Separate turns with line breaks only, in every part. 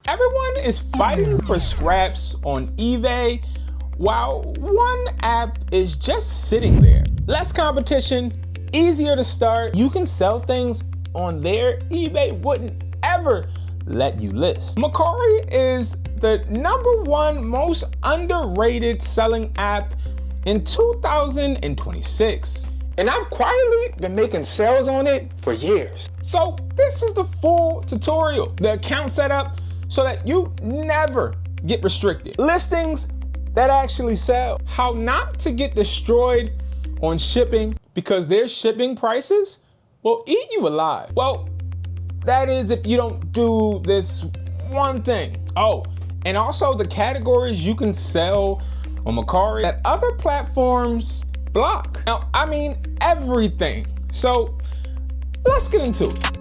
Everyone is fighting for scraps on eBay while one app is just sitting there. Less competition, easier to start. You can sell things on there eBay wouldn't ever let you list. Mercari is the #1 most underrated selling app in 2026. And I've quietly been making sales on it for years. So this is the full tutorial. The account setup so that you never get restricted. Listings that actually sell. How not to get destroyed on shipping because their shipping prices will eat you alive. Well, that is if you don't do this one thing. Oh, and also the categories you can sell on Mercari that other platforms block. Now, I mean everything. So let's get into it.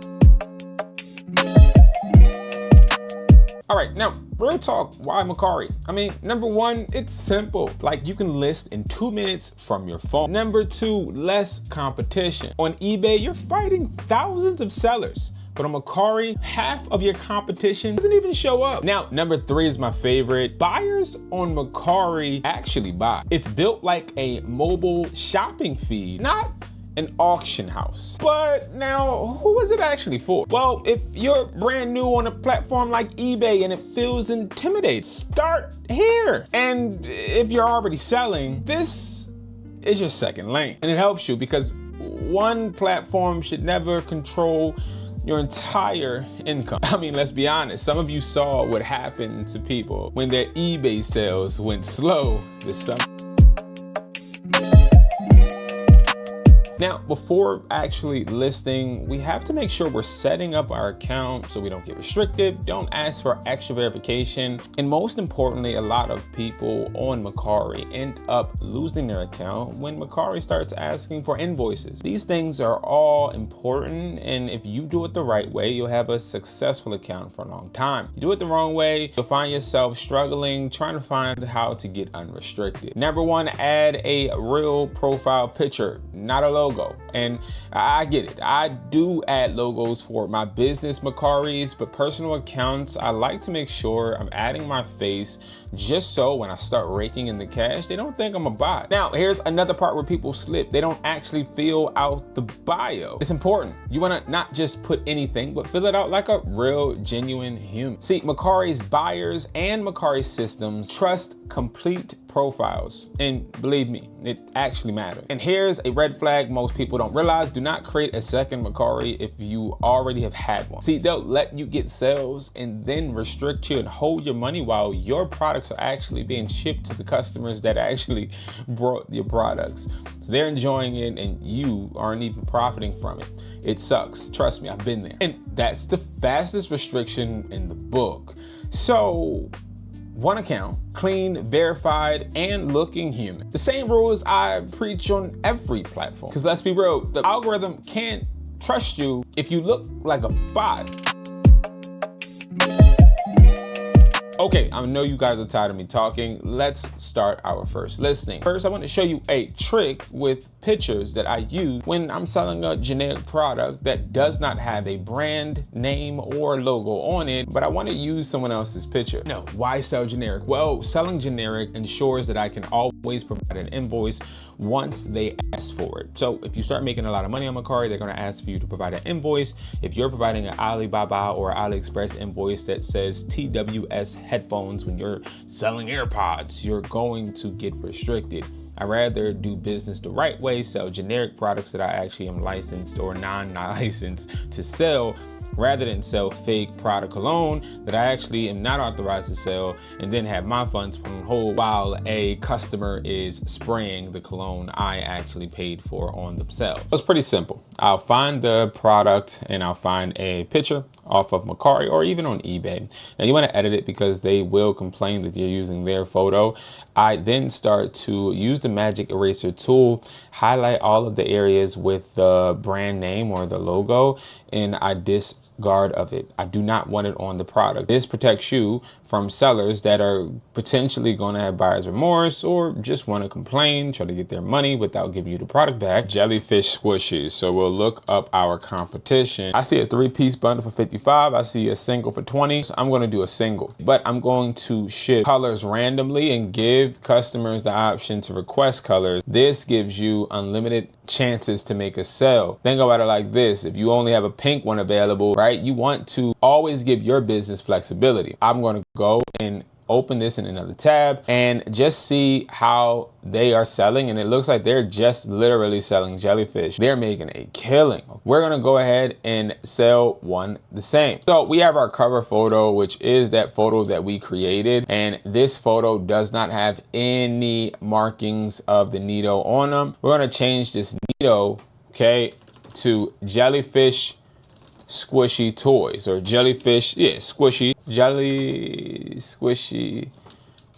All right, now, real talk, why Mercari? I mean, #1, it's simple. Like you can list in 2 minutes from your phone. #2, less competition. On eBay, you're fighting thousands of sellers. But on Mercari, half of your competition doesn't even show up. Now, #3 is my favorite. Buyers on Mercari actually buy. It's built like a mobile shopping feed, not an auction house. But now, who is it actually for? Well, if you're brand new on a platform like eBay and it feels intimidating, start here. And if you're already selling, this is your second lane. And it helps you because one platform should never control your entire income. I mean, let's be honest. Some of you saw what happened to people when their eBay sales went slow this summer. Now, before actually listing, we have to make sure we're setting up our account so we don't get restricted, don't ask for extra verification, and most importantly, a lot of people on Mercari end up losing their account when Mercari starts asking for invoices. These things are all important, and if you do it the right way, you'll have a successful account for a long time. You do it the wrong way, you'll find yourself struggling, trying to find how to get unrestricted. #1, add a real profile picture, not a logo. And I get it. I do add logos for my business Mercaris, but personal accounts, I like to make sure I'm adding my face just so when I start raking in the cash, they don't think I'm a bot. Now, here's another part where people slip. They don't actually fill out the bio. It's important. You want to not just put anything, but fill it out like a real, genuine human. See, Mercari's buyers and Mercari systems trust complete profiles. And believe me, it actually matters. And here's a red flag most people don't realize. Do not create a second Mercari if you already have had one. See, they'll let you get sales and then restrict you and hold your money while your products are actually being shipped to the customers that actually brought your products. So they're enjoying it and you aren't even profiting from it. It sucks. Trust me, I've been there. And that's the fastest restriction in the book. So, one account, clean, verified, and looking human. The same rules I preach on every platform. Because let's be real, the algorithm can't trust you if you look like a bot. Okay, I know you guys are tired of me talking. Let's start our first listing. First, I want to show you a trick with pictures that I use when I'm selling a generic product that does not have a brand name or logo on it, but I want to use someone else's picture. No, why sell generic? Well, selling generic ensures that I can always provide an invoice once they ask for it. So if you start making a lot of money on Mercari, they're going to ask for you to provide an invoice. If you're providing an Alibaba or AliExpress invoice that says TWS headphones when you're selling AirPods, you're going to get restricted. I rather do business the right way, sell generic products that I actually am licensed or non-licensed to sell, rather than sell fake product cologne that I actually am not authorized to sell and then have my funds put on hold while a customer is spraying the cologne I actually paid for on themselves. So it's pretty simple. I'll find the product and I'll find a picture off of Mercari or even on eBay. Now you want to edit it because they will complain that you're using their photo. I then start to use the magic eraser tool, highlight all of the areas with the brand name or the logo, and I guard of it. I do not want it on the product. This protects you from sellers that are potentially going to have buyer's remorse or just want to complain, try to get their money without giving you the product back. Jellyfish squishies. So we'll look up our competition. I see a 3-piece bundle for $55. I see a single for $20. So I'm going to do a single, but I'm going to ship colors randomly and give customers the option to request colors. This gives you unlimited chances to make a sale. Think about it like this. If you only have a pink one available, right, you want to always give your business flexibility. I'm going to go and open this in another tab and just see how they are selling. And it looks like they're just literally selling jellyfish. They're making a killing. We're gonna go ahead and sell one the same. So we have our cover photo, which is that photo that we created. And this photo does not have any markings of the Nido on them. We're gonna change this Nido, okay, to jellyfish squishy toys, or jellyfish, yeah, squishy, jelly squishy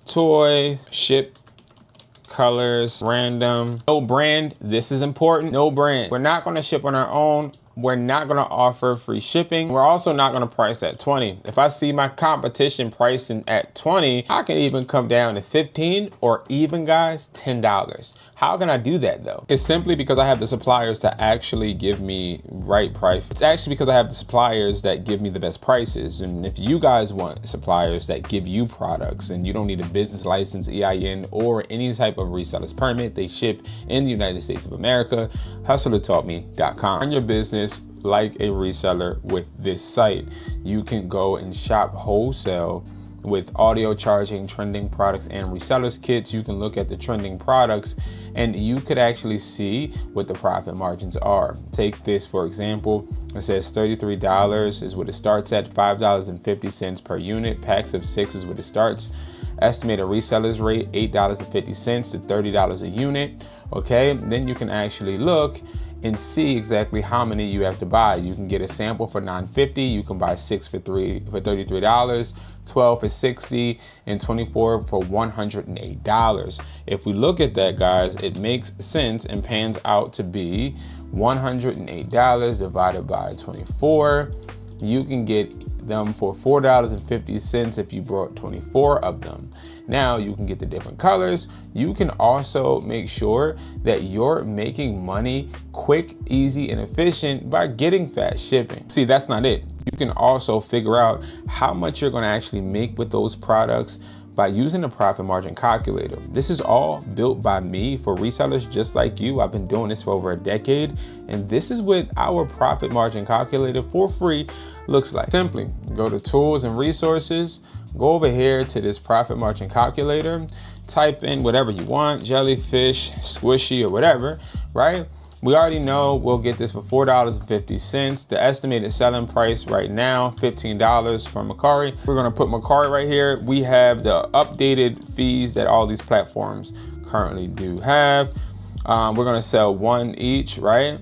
toy, ship colors, random, no brand. This is important, no brand. We're not going to ship on our own. We're not going to offer free shipping. We're also not going to price at 20. If I see my competition pricing at 20, I can even come down to 15 or even, guys, $10. How can I do that though? It's simply because I have the suppliers to actually give me right price. It's actually because I have the suppliers that give me the best prices. And if you guys want suppliers that give you products and you don't need a business license, EIN, or any type of reseller's permit, they ship in the United States of America, HustlerTaughtMe.com. Run your business like a reseller with this site. You can go and shop wholesale with audio charging, trending products, and resellers kits. You can look at the trending products and you could actually see what the profit margins are. Take this for example. It says $33 is what it starts at, $5.50 per unit. Packs of 6 is what it starts. Estimated resellers rate $8.50 to $30 a unit. Okay, then you can actually look and see exactly how many you have to buy. You can get a sample for $9.50. You can buy 6 for $33, 12 for $60, and 24 for $108. If we look at that, guys, it makes sense and pans out to be $108 divided by 24. You can get them for $4.50 if you brought 24 of them. Now you can get the different colors. You can also make sure that you're making money quick, easy, and efficient by getting fast shipping. See, that's not it. You can also figure out how much you're going to actually make with those products by using the profit margin calculator. This is all built by me for resellers just like you. I've been doing this for over a decade, and this is what our profit margin calculator for free looks like. Simply go to tools and resources, go over here to this profit margin calculator, type in whatever you want, jellyfish, squishy, or whatever, right? We already know we'll get this for $4.50. The estimated selling price right now, $15 from Mercari. We're gonna put Mercari right here. We have the updated fees that all these platforms currently do have. We're gonna sell one each, right?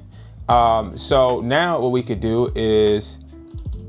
So now what we could do is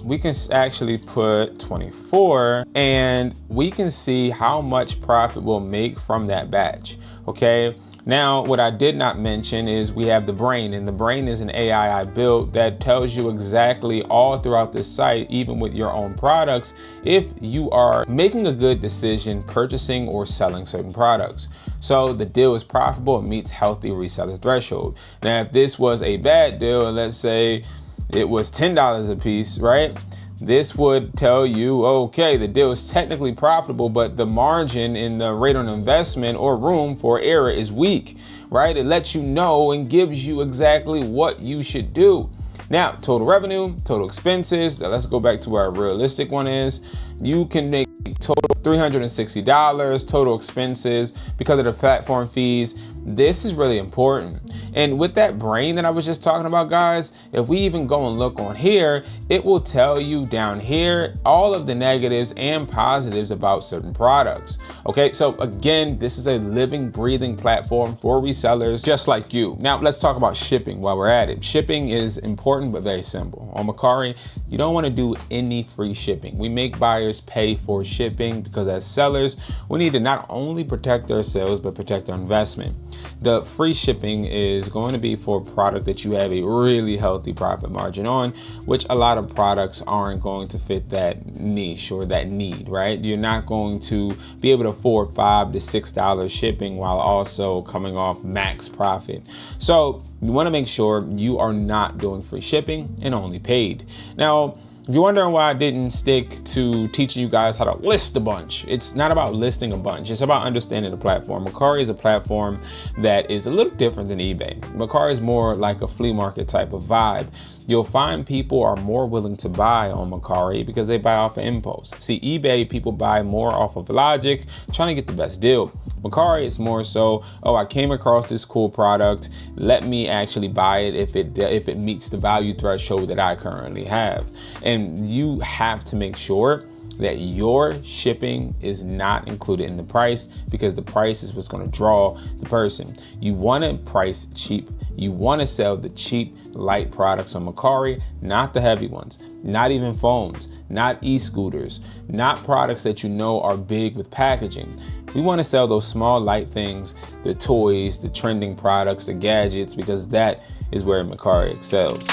we can actually put 24 and we can see how much profit we'll make from that batch, okay? Now, what I did not mention is we have the brain, and the brain is an AI I built that tells you exactly all throughout this site, even with your own products, if you are making a good decision purchasing or selling certain products. So the deal is profitable and meets healthy reseller threshold. Now, if this was a bad deal, and let's say it was $10 a piece, right? This would tell you, okay, the deal is technically profitable, but the margin in the rate on investment or room for error is weak, right? It lets you know and gives you exactly what you should do. Now, total revenue, total expenses. Now let's go back to where our realistic one is. You can make total $360, total expenses because of the platform fees. This is really important. And with that brain that I was just talking about, guys, if we even go and look on here, it will tell you down here all of the negatives and positives about certain products. Okay, so again, this is a living, breathing platform for resellers just like you. Now let's talk about shipping while we're at it. Shipping is important but very simple. On Mercari, you don't want to do any free shipping. We make buyers pay for shipping because as sellers, we need to not only protect ourselves but protect our investment. The free shipping is going to be for a product that you have a really healthy profit margin on, which a lot of products aren't going to fit that niche or that need, right? You're not going to be able to afford $5 to $6 shipping while also coming off max profit. So you want to make sure you are not doing free shipping and only paid. Now, if you're wondering why I didn't stick to teaching you guys how to list a bunch, it's not about listing a bunch. It's about understanding the platform. Mercari is a platform that is a little different than eBay. Mercari is more like a flea market type of vibe. You'll find people are more willing to buy on Mercari because they buy off of impulse. See, eBay, people buy more off of logic, trying to get the best deal. Mercari is more so, oh, I came across this cool product, let me actually buy it if it meets the value threshold that I currently have. And you have to make sure that your shipping is not included in the price, because the price is what's going to draw the person. You want to price cheap. You want to sell the cheap, light products on Mercari, not the heavy ones, not even phones, not e-scooters, not products that you know are big with packaging. We want to sell those small, light things, the toys, the trending products, the gadgets, because that is where Mercari excels.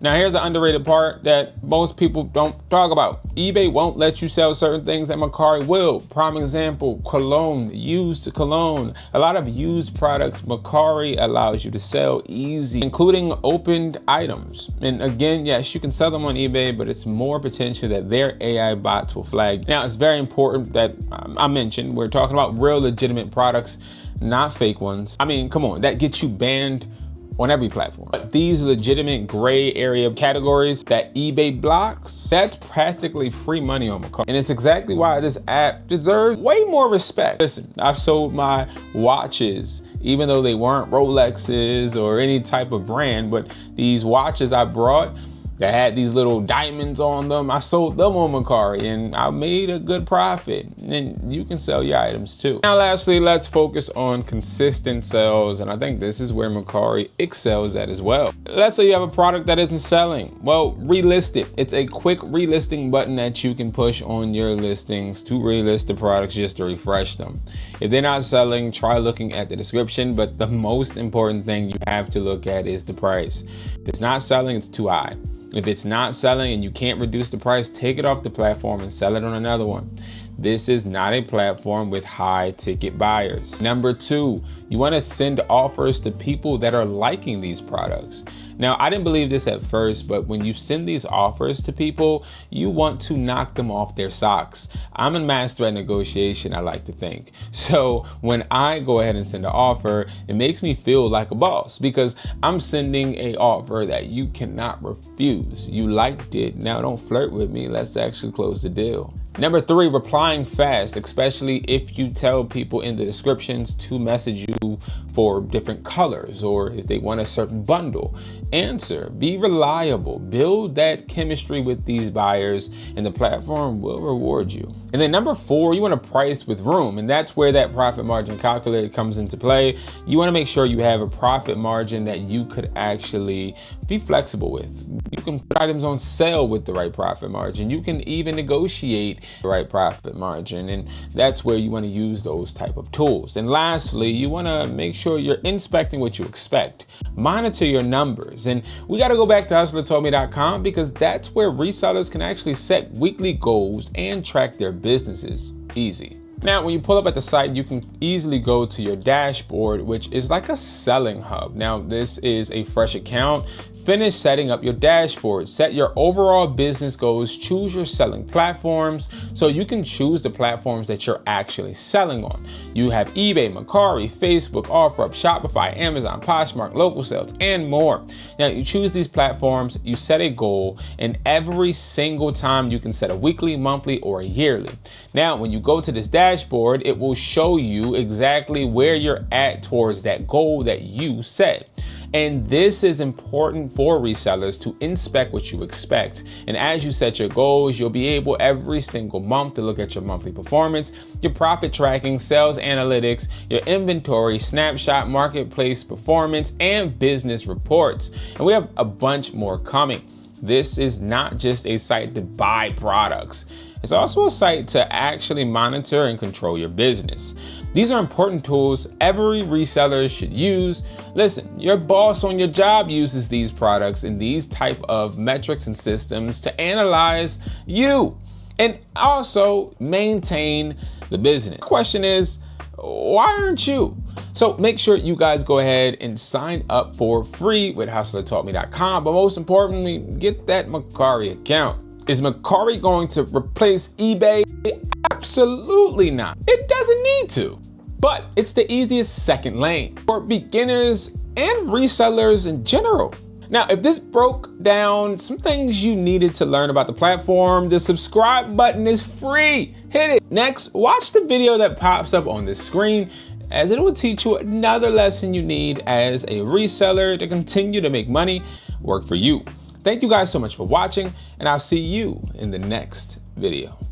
Now, here's the underrated part that most people don't talk about. eBay won't let you sell certain things that Mercari will. Prime example, cologne, used cologne. A lot of used products Mercari allows you to sell easy, including opened items. And again, yes, you can sell them on eBay, but it's more potential that their AI bots will flag. Now, it's very important that I mentioned, we're talking about real legitimate products, not fake ones. I mean, come on, that gets you banned on every platform. But these legitimate gray area categories that eBay blocks, that's practically free money on Mercari. And it's exactly why this app deserves way more respect. Listen, I've sold my watches, even though they weren't Rolexes or any type of brand, but these watches I brought that had these little diamonds on them, I sold them on Mercari and I made a good profit. And you can sell your items too. Now, lastly, let's focus on consistent sales. And I think this is where Mercari excels at as well. Let's say you have a product that isn't selling. Well, relist it. It's a quick relisting button that you can push on your listings to relist the products just to refresh them. If they're not selling, try looking at the description, but the most important thing you have to look at is the price. If it's not selling, it's too high. If it's not selling and you can't reduce the price, take it off the platform and sell it on another one. This is not a platform with high ticket buyers. Number 2, you want to send offers to people that are liking these products. Now, I didn't believe this at first, but when you send these offers to people, you want to knock them off their socks. I'm a master at negotiation, I like to think. So when I go ahead and send an offer, it makes me feel like a boss because I'm sending an offer that you cannot refuse. You liked it, now don't flirt with me, let's actually close the deal. Number 3, replying fast, especially if you tell people in the descriptions to message you for different colors or if they want a certain bundle. Answer, be reliable, build that chemistry with these buyers and the platform will reward you. And then number 4, you want to price with room, and that's where that profit margin calculator comes into play. You want to make sure you have a profit margin that you could actually be flexible with. You can put items on sale with the right profit margin. You can even negotiate the right profit margin, and that's where you want to use those type of tools. And lastly, you want to make sure you're inspecting what you expect. Monitor your numbers, and we got to go back to HustlerTaughtMe.com because that's where resellers can actually set weekly goals and track their businesses easy. Now, when you pull up at the site, you can easily go to your dashboard, which is like a selling hub. Now, this is a fresh account. Finish setting up your dashboard, set your overall business goals, choose your selling platforms so you can choose the platforms that you're actually selling on. You have eBay, Mercari, Facebook, OfferUp, Shopify, Amazon, Poshmark, local sales, and more. Now, you choose these platforms, you set a goal, and every single time you can set a weekly, monthly, or a yearly. Now, when you go to this dashboard, it will show you exactly where you're at towards that goal that you set. And this is important for resellers to inspect what you expect. And as you set your goals, you'll be able every single month to look at your monthly performance, your profit tracking, sales analytics, your inventory, snapshot, marketplace performance, and business reports. And we have a bunch more coming. This is not just a site to buy products. It's also a site to actually monitor and control your business. These are important tools every reseller should use. Listen, your boss on your job uses these products and these type of metrics and systems to analyze you and also maintain the business. The question is, why aren't you? So make sure you guys go ahead and sign up for free with HustlerTaughtMe.com, but most importantly, get that Mercari account. Is Mercari going to replace eBay? Absolutely not. It doesn't need to. But it's the easiest second lane for beginners and resellers in general. Now, if this broke down some things you needed to learn about the platform, the subscribe button is free. Hit it. Next, watch the video that pops up on the screen, as it will teach you another lesson you need as a reseller to continue to make money work for you. Thank you guys so much for watching, and I'll see you in the next video.